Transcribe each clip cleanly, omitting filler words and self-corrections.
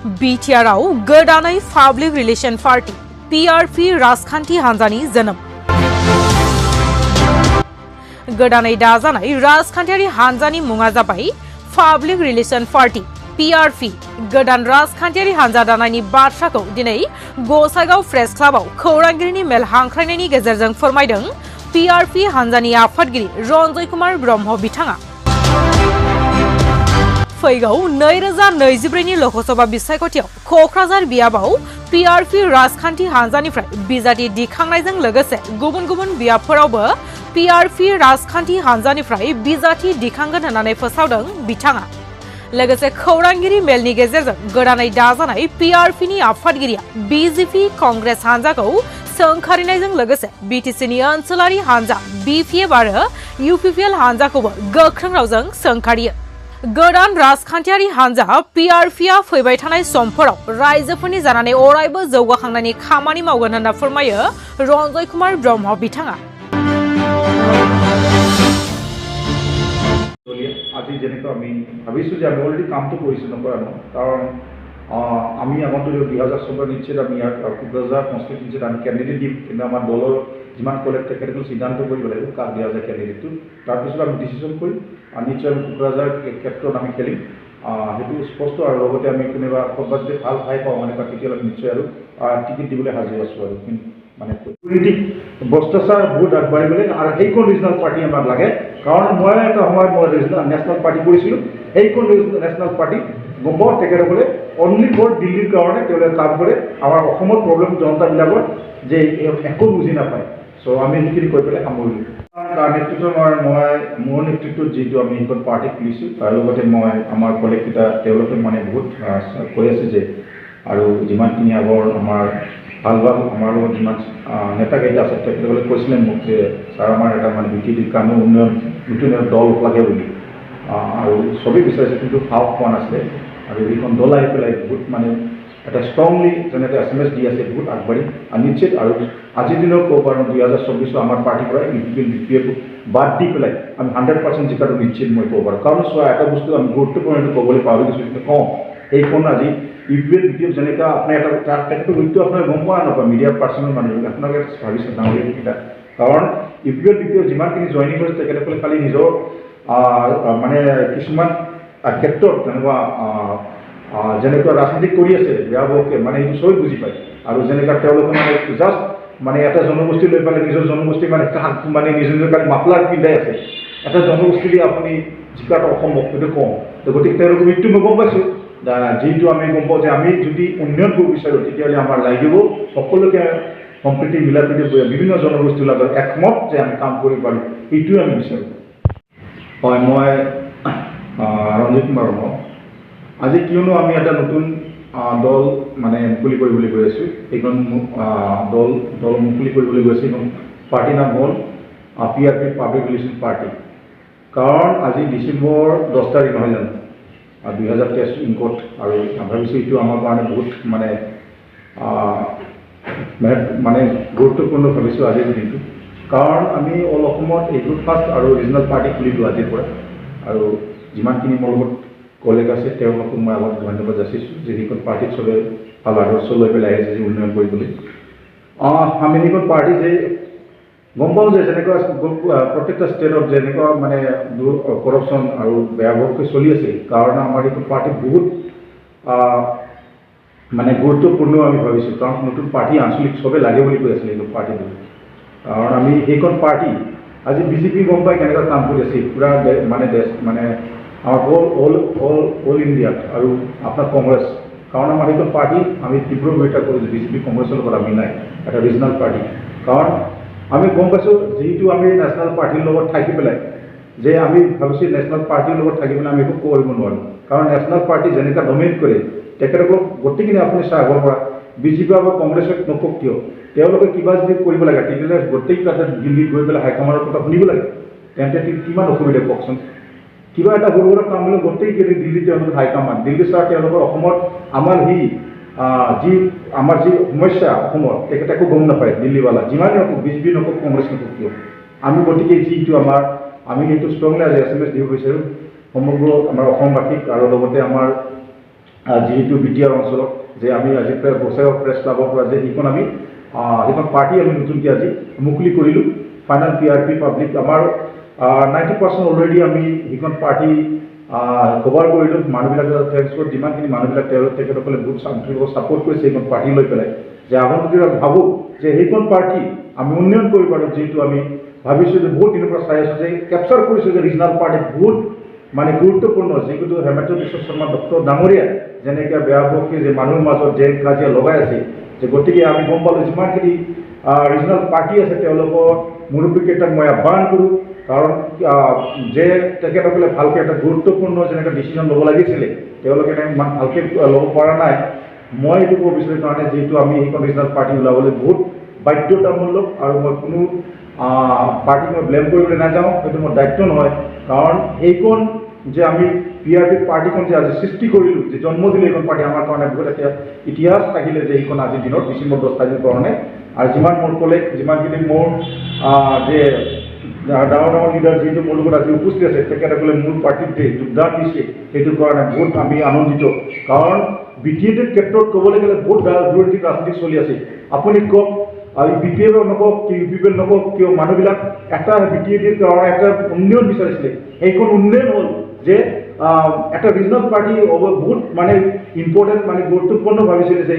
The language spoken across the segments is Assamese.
बिटिआरआव गोदानै पाब्लिक रिलेशन पार्टी PRP राजखान्थि हान्जानि जोनोम। गोदानै दाजानाय राजखान्थियारि हान्जानि मुङा जाबाय पाब्लिक रिलेशन पार्टी PRP। गोदान राजखान्थियारि हान्जा दानायनि बाथ्राखौ दिनै गसाइगाव प्रेस क्लाबाव खौरांगिरिनि मेल हांख्रायनायनि गेजेरजों फोरमायदों PRP हान्जानि आफादगिरि रन्जय कुमार ब्रह्म बिथाङा। फैगौ 2024 लोकसभा बिसायख'थियाव क'क्राझार बियाबाव PRP राजखान्थि हान्जानिफ्राय बिजाथि दिखांनायजों लोगोसे गुबुन गुबुन बियाबफोरावबो PRP राजखान्थि हान्जानिफ्राय बिजाथि दिखांगोन होननानै फोसावदों बिथाङा। लोगोसे खौरांगिरि मेलनि गेजेरजों गोदानै दाजानाय PRPनि आफादगिरिया BJP कंग्रेस हान्जाखौ सोंखारिनायजों लोगोसे BTCनि ओनसोलारि हान्जा BPF आरो UPPL हान्जाखौबो गोख्रों रावजों सोंखारियो। गोदान राजखान्थियारि हान्जा PRPआ फैबाय थानाय समफोराव रायजोफोरनि जानानै अरायबो जौगाखांनायनि खामानि मावगोन होनना फोरमायो रन्जय कुमार ब्रह्म बिथाङा। আজি যেনেকৈ আমি ভাবিছোঁ যে আমি অলৰেডি কামটো কৰিছোঁ নকৰা কাৰণ আমি আগন্তুক 2014 নিশ্চিত আমি ইয়াত কোকৰাঝাৰ কনষ্টিটিউয়েন্সিত আমি কেণ্ডিডেট দিম, কিন্তু আমাৰ দলৰ যিমান কলেক্ট তেখেতসকলে সিদ্ধান্ত কৰিব লাগিব কাক দিয়া যায় কেণ্ডিডেটটো। তাৰপিছত আমি ডিচিশ্যন কৰিম আৰু নিশ্চয় আমি কোকৰাঝাৰ ক্ষেত্ৰত আমি খেলিম, সেইটো স্পষ্ট। আৰু লগতে আমি কোনোবা ক'ৰবাত যদি ভাল ঠাই পাওঁ মানে তেতিয়াহ'লে আমি নিশ্চয় আৰু টিকেট দিবলৈ সাজু আছোঁ আৰু মানে পলিটিক ভ্ৰষ্টাচাৰ বহুত আগবাঢ়িবলৈ আৰু সেইখন ৰিজনেল পাৰ্টি আমাক লাগে। কাৰণ মই এটা সময়ত মই নেশ্যনেল পাৰ্টি কৰিছিলোঁ, সেইখন নেশ্যনেল পাৰ্টি গম পাওঁ তেখেতসকলে অনলি ফৰ দিল্লীৰ কাৰণে তেওঁলোকে কাম কৰে। আমাৰ অসমৰ প্ৰব্লেম জনতাবিলাকৰ যে একো বুজি নাপায়। চ' আমি সেইখিনি কৈ পেলাই সামৰিলোঁ। তাৰ নেতৃত্বত মোৰ নেতৃত্বত যিটো আমি সেইখন পাৰ্টি খুলিছোঁ, তাৰ লগতে মই আমাৰ কলেজকেইটা তেওঁলোকে মানে বহুত কৈ আছে যে আৰু যিমানখিনি আগৰ আমাৰ ভাল আমাৰ লগত যিমান নেতাকেইটা আছে তেখেতসকলে কৈছিলে মোক যে ছাৰ আমাৰ এটা মানে বিটিডিৰ কাৰণে নতুন দল লাগে বুলি, আৰু চবেই বিচাৰিছে কিন্তু সাহস পোৱা নাছিলে। আৰু এইখন দল আহি পেলাই বহুত মানে এটা ষ্ট্ৰংলি যেনেকৈ SMS দি আছে বহুত আগবাঢ়ি নিশ্চিত। আৰু আজিৰ দিনৰ ক'ব পাৰোঁ 2024 আমাৰ পাৰ্টিৰ পৰা UPPL BPF বাদ দি পেলাই আমি 100% জিকাটো নিশ্চিত মই ক'ব পাৰোঁ। কাৰণ চোৱা এটা বস্তু আমি গুৰুত্বপূৰ্ণ ক'বলৈ পাহৰি গৈছোঁ, কিন্তু কওঁ এইখন আজি UPPL BPF যেনেকৈ আপোনাৰ এটা তেখেতৰ ৰুটটো আপোনাৰ গম পোৱা নাপায় মিডিয়াৰ পাৰ্চনেল মানুহ আপোনালোকে ভাবিছে ডাঙৰীয়া। কাৰণ UPPL BPF যিমানখিনি জইনিং কৰিছে তেখেতসকলে খালি নিজৰ মানে কিছুমান ক্ষেত্ৰত তেনেকুৱা যেনেকুৱা ৰাজনীতি কৰি আছে বেয়া বকে মানে এইটো চবেই বুজি পায়। আৰু যেনেকুৱা তেওঁলোকে মানে জাষ্ট মানে এটা জনগোষ্ঠী লৈ পেলাই নিজৰ জনগোষ্ঠী মানে নিজৰ নিজৰ মাফলাৰ পিন্ধাই আছে। এটা জনগোষ্ঠী দি আপুনি জিকাটো অসম্ভৱ সেইটো কওঁ। তো গতিকে তেওঁলোকে মৃত্যু মই গম পাইছোঁ। যিটো আমি গম পাওঁ যে আমি যদি উন্নয়ন কৰিব বিচাৰোঁ তেতিয়াহ'লে আমাৰ লাগিব সকলোকে সম্প্ৰীতি মিলাপ্ৰীতি বিভিন্ন জনগোষ্ঠীৰ লগত একমত যে আমি কাম কৰিব পাৰোঁ, সেইটোৱে আমি বিচাৰোঁ। হয়, মই ৰঞ্জিত কুমাৰ ব্ৰহ্ম। আজি কিয়নো আমি এটা নতুন দল মানে মুকলি কৰিবলৈ গৈ আছোঁ, সেইখন দল মুকলি কৰিবলৈ গৈ আছোঁ। সেইখন পাৰ্টিৰ নাম হ'ল PRP পাব্লিক ৰিলেশ্যন পাৰ্টি। কাৰণ আজি ডিচেম্বৰ 10 তাৰিখ নহয় জানো 2023 ইনকত, আৰু ভাবিছোঁ এইটো আমাৰ কাৰণে বহুত মানে গুৰুত্বপূৰ্ণ ভাবিছোঁ আজিৰ দিনটো। কাৰণ আমি অল অসমত এইটো ফাৰ্ষ্ট আৰু ৰিজনেল পাৰ্টি খুলিলোঁ আজিৰ পৰা। আৰু যিমানখিনি মোৰ লগত কলেজ আছে তেওঁলোকক মই আগত ধন্যবাদ যাচিছোঁ যে সেইখন পাৰ্টিত চবে ভাল আদৰ্শ লৈ পেলাই আহিছে যে উন্নয়ন কৰিবলৈ। আমি সেইখন পাৰ্টি যে গম পাওঁ যে যেনেকুৱা প্ৰত্যেকটা ষ্টেটত যেনেকুৱা মানে কৰপশ্যন আৰু বেয়া বৰকৈ চলি আছে, কাৰণে আমাৰ এইখন পাৰ্টি বহুত মানে গুৰুত্বপূৰ্ণ আমি ভাবিছোঁ। কাৰণ নতুন পাৰ্টি আঞ্চলিক চবে লাগে বুলি কৈ আছিলে এইখন পাৰ্টিটো। কাৰণ আমি সেইখন পাৰ্টি আজি BJP গম পাই কেনেকুৱা কাম কৰি আছে পূৰা মানে আমাৰ অল ইণ্ডিয়াত, আৰু আপোনাৰ কংগ্ৰেছ। কাৰণ আমাৰ সেইখন পাৰ্টি আমি তীব্ৰ বিৰোধিতা কৰোঁ যে BJP কংগ্ৰেছৰ লগত আমি নাই, এটা ৰিজনেল পাৰ্টি। কাৰণ আমি গম পাইছোঁ যিহেতু আমি নেশ্যনেল পাৰ্টিৰ লগত থাকি পেলাই যে আমি ভাবিছোঁ নেশ্যনেল পাৰ্টিৰ লগত থাকি পেলাই আমি একো কৰিব নোৱাৰোঁ। কাৰণ নেশ্যনেল পাৰ্টি যেনেকুৱা ডমিনেট কৰে তেখেতসকলক গোটেইখিনি আপুনি চাই আগৰ পৰা BJP বা কংগ্ৰেছক নকওক কিয় তেওঁলোকে কিবা যদি কৰিব লাগে তেতিয়াহ'লে গোটেই তাতে দিল্লীত গৈ পেলাই হাইকমাণ্ডৰ কথা শুনিব লাগে। তেন্তে কিমান অসুবিধা কওকচোন। কিবা এটা সৰু সুৰা কাম হ'লে গোটেই দিল্লীত তেওঁলোকে হাইকমাণ্ড দিল্লী ছাৰ তেওঁলোকৰ অসমত আমাৰ যি সমস্যা অসমত তেখেতে একো গম নাপায় দিল্লীৱালা, যিমানেই নকওক BJP নকওক কংগ্ৰেছ নকওক কিয়। আমি গতিকে যিটো আমি এইটো ষ্ট্ৰংলি আজি SMS দিব বিচাৰোঁ সমগ্ৰ আমাৰ অসমবাসীক আৰু লগতে আমাৰ যিহেতু বিটিআৰ অঞ্চলত যে আমি আজি গোসাইগাঁও প্ৰেছ ক্লাবৰ পৰা যে সেইখন আমি সেইখন পাৰ্টি আমি নতুনকৈ আজি মুকলি কৰিলোঁ ফাইনেল PRP পাব্লিক আমাৰ 90% অলৰেডি আমি সেইখন পাৰ্টি কভাৰ কৰিলোঁ মানুহবিলাক থেংকছ যিমানখিনি মানুহবিলাক তেখেতসকলে বহুত ছাপোৰ্ট কৰিছে সেইখন পাৰ্টি লৈ পেলাই যে আগন্তুক ভাবোঁ যে সেইখন পাৰ্টি আমি উন্নয়ন কৰিব পাৰোঁ যিহেতু আমি ভাবিছোঁ যে বহুত দিনৰ পৰা চাই আছোঁ যে কেপচাৰ কৰিছোঁ যে ৰিজনেল পাৰ্টি বহুত মানে গুৰুত্বপূৰ্ণ যিহেতু হেমন্ত বিশ্ব শৰ্মা ডক্টৰ ডাঙৰীয়া যেনেকৈ বেয়াভাৱকে যে মানুহৰ মাজত জেল কাজিয়া লগাই আছে যে গতিকে আমি গম পালোঁ যিমানখিনি ৰিজনেল পাৰ্টি আছে তেওঁলোকৰ মুৰব্বীকেইটাক মই আহ্বান কৰোঁ কাৰণ যে তেখেতসকলে ভালকৈ এটা গুৰুত্বপূৰ্ণ যেনেকৈ ডিচিশ্যন ল'ব লাগিছিলে তেওঁলোকে ইমান ভালকৈ ল'ব পৰা নাই মই এইটো ক'ব বিচাৰোঁ কাৰণে যিহেতু আমি সেইখন ৰিজনেল পাৰ্টি ওলাবলৈ বহুত বাধ্যতামূলক আৰু মই কোনো পাৰ্টিক মই ব্লেম কৰিবলৈ নাযাওঁ সেইটো মোৰ দায়িত্ব নহয় কাৰণ সেইখন যে আমি PRP পাৰ্টিখন যে আজি সৃষ্টি কৰিলোঁ যে জন্ম দিলে এইখন পাৰ্টি আমাৰ কাৰণে বহুত এটা ইতিহাস থাকিলে যে এইখন আজিৰ দিনত ডিচেম্বৰ 10 তাৰিখৰ কাৰণে আৰু যিমান মোৰ কলেজ যিমানখিনি মোৰ যে ডাঙৰ লিডাৰ যিহেতু মোৰ লগত আজি উপস্থিত আছে তেখেতসকলে মোৰ পাৰ্টিত যে যোগদান দিছে সেইটোৰ কাৰণে বহুত আমি আনন্দিত কাৰণ BTAৰ ক্ষেত্ৰত ক'বলৈ গ'লে বহুত দুৰ্নীতি ৰাজনীতি চলি আছে আপুনি কওক BPF নকওক কি UPPL নকওক কিয় মানুহবিলাক এটা BTAৰ কাৰণে এটা উন্নয়ন বিচাৰিছিলে সেইখন উন্নয়ন হ'ল যে একটা রিজনাল পার্টি বহুত মানে ইম্পর্টেন্ট মানে গুরুত্বপূর্ণ ভাবিছিলে যে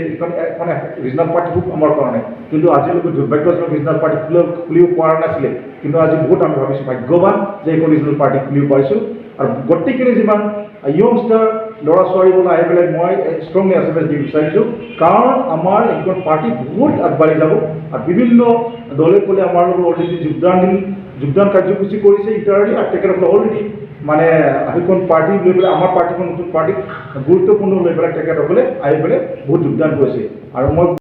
এখন রিজনাল পার্টি খুব আমার কারণে কিন্তু আজিলৈকে দুর্ভাগ্যজনক রিজনাল পার্টি খুলিব পৰা নাছিলে কিন্তু আজি বহুত আমি ভাবিছোঁ ভাগ্যৱান যে এখন ৰিজনেল পাৰ্টি খুলিব পাৰিছোঁ আৰু গোটেইখিনি যিমান য়ংষ্টাৰ ল'ৰা ছোৱালীবোৰ আহি পেলাই মই ষ্ট্ৰংলি এছএমএছ দিব বিচাৰিছোঁ কাৰণ আমাৰ এইখন পাৰ্টি বহুত আগবাঢ়ি যাব আৰু বিভিন্ন দলে ক'লে আমাৰ লগত অলৰেডি যোগদান কাৰ্যসূচী কৰিছে ইণ্টাৰনেলি আৰু তেখেতসকলে অলৰেডি মানে সেইখন পাৰ্টি লৈ পেলাই আমাৰ পাৰ্টিখন নতুন পাৰ্টিক গুৰুত্বপূৰ্ণ লৈ পেলাই তেখেতসকলে আহি পেলাই বহুত যোগদান কৰিছে আৰু মই